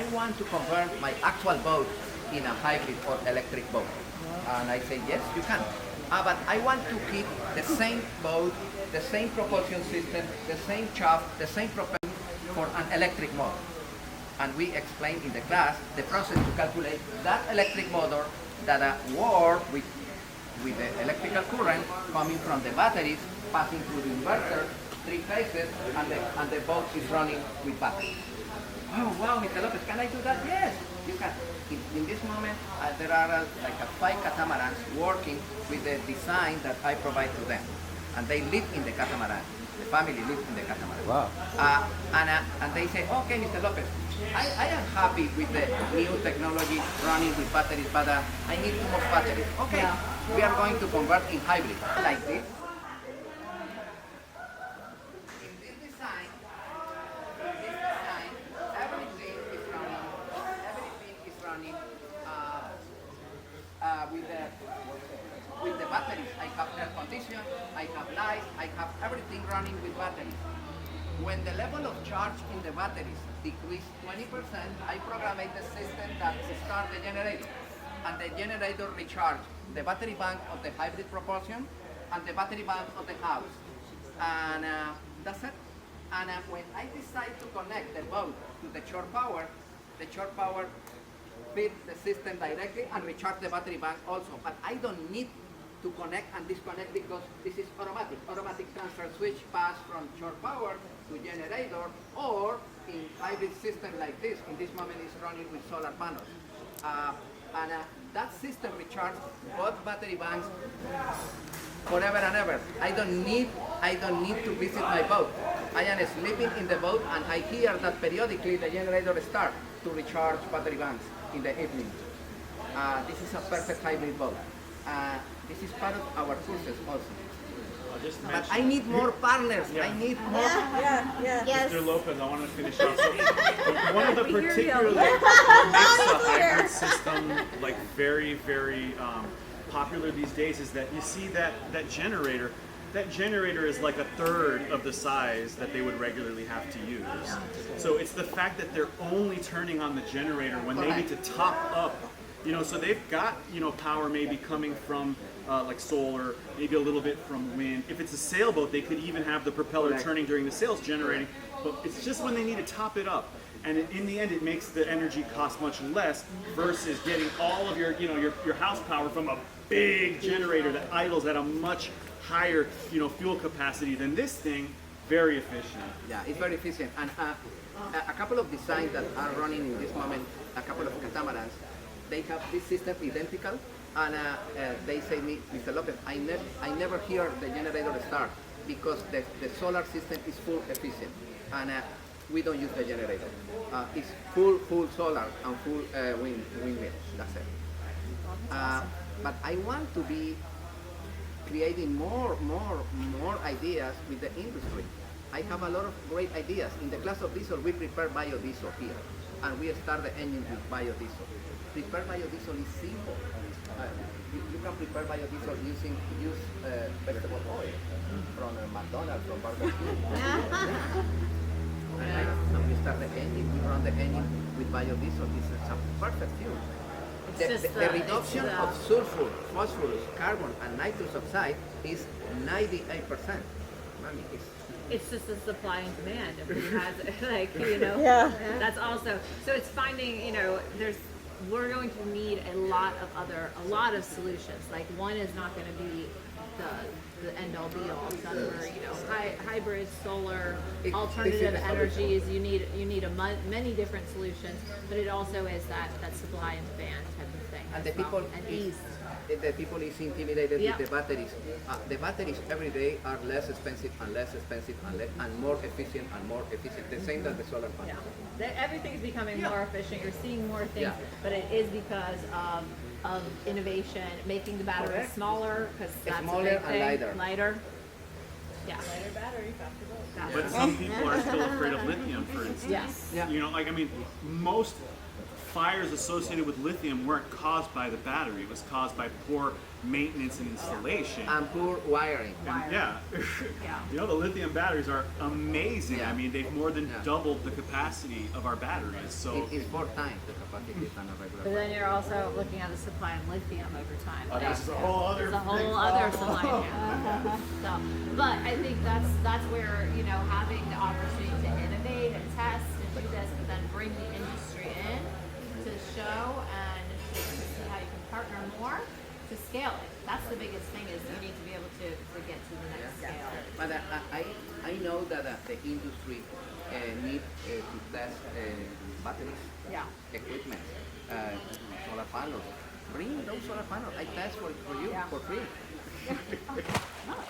I want to convert my actual boat in a hybrid or electric boat. And I say, yes, you can. But I want to keep the same boat, the same propulsion system, the same shaft, the same propellant for an electric motor. And we explain in the class the process to calculate that electric motor that work with the electrical current coming from the batteries, passing through the inverter, 3 phases, and the boat is running with batteries. Oh wow, Mr. Lopez, can I do that? Yes, you can. In this moment, there are like 5 catamarans working with the design that I provide to them. And they live in the catamaran. The family lives in the catamaran. Wow. And they say, okay, Mr. Lopez, I am happy with the new technology running with batteries, but I need too much batteries. Okay, we are going to convert in hybrid, like this. In this design, everything is running with the batteries. I have air condition, I have lights, I have everything running with batteries. When the level of charge in the batteries decrease 20%, I program the system that start the generator. And the generator recharge the battery bank of the hybrid propulsion and the battery bank of the house. And that's it. And when I decide to connect the boat to the shore power feeds the system directly and recharge the battery bank also. But I don't need to connect and disconnect because this is automatic. Automatic transfer switch pass from shore power to generator, or in hybrid system like this, in this moment is running with solar panels. That system recharges both battery banks forever and ever. I don't need to visit my boat. I am sleeping in the boat and I hear that periodically the generator starts to recharge battery banks in the evening. This is a perfect hybrid boat. This is part of our courses also. But I need more partners. Yeah. I need more. Yes. Mr. Lopez, I want to finish off. So, one of the particularly makes the hybrid system like very, very popular these days is that you see that generator. That generator is like a third of the size that they would regularly have to use. So it's the fact that they're only turning on the generator when they need to top up. You know, so they've got, you know, power maybe coming from like solar, maybe a little bit from wind. If it's a sailboat, they could even have the propeller turning during the sails generating, but it's just when they need to top it up. And in the end, it makes the energy cost much less versus getting all of your, you know, your house power from a big generator that idles at a much higher, you know, fuel capacity than this thing. Very efficient. Yeah, it's very efficient. And a couple of designs that are running in this moment, a couple of catamarans, they have this system identical, and they say me, Mr. Lopez, I never hear the generator start because the solar system is full efficient, and we don't use the generator. It's full solar and full windmill. That's it. But I want to be creating more ideas with the industry. I have a lot of great ideas. In the class of diesel, we prepare biodiesel here, and we start the engine with biodiesel. Prepare biodiesel is simple. You can prepare biodiesel using vegetable oil from McDonald's, from Burger King. And we start the engine, we run the engine with biodiesel. This is a perfect fuel. The reduction of sulfur, phosphorus, carbon, and nitrous oxide is 98%. It's just the supply and demand. If we had, like, you know, that's also, so it's finding, you know, we're going to need a lot of solutions. Like, one is not going to be the end all be all. Some are, you know, hybrid, solar, alternative energies. You need many different solutions, but it also is that supply and demand type of thing. And the well. people And ease. The people is intimidated with the batteries. The batteries every day are less expensive and less expensive and more efficient and more efficient. The same as the solar panels. Everything's becoming more efficient. You're seeing more things, but it is because of innovation, making the batteries smaller, because that's Smaller a big thing. and lighter. Yeah. Lighter battery, faster boat. But some people are still afraid of lithium, for instance. Yes. Yeah. You know, like, I mean, most fires associated with lithium weren't caused by the battery. It was caused by poor maintenance and installation. And poor wiring. And yeah. Yeah. You know, the lithium batteries are amazing. Yeah. I mean, they've more than Yeah. doubled the capacity of our batteries. So It's 4 times the capacity than a regular But battery. then you're also looking at the supply of lithium over time. this is a whole other It's a whole thing. other supply chain. So, but I think that's where, you know, having the opportunity to innovate and test and do this, but then bring the industry in to show and to see how you can partner more to scale it. That's the biggest thing, is you need to be able to get to the next scale. But I know that the industry need to test batteries, Yeah. equipment, solar panels. Bring those solar panels. I test for you Yeah. for free. Oh.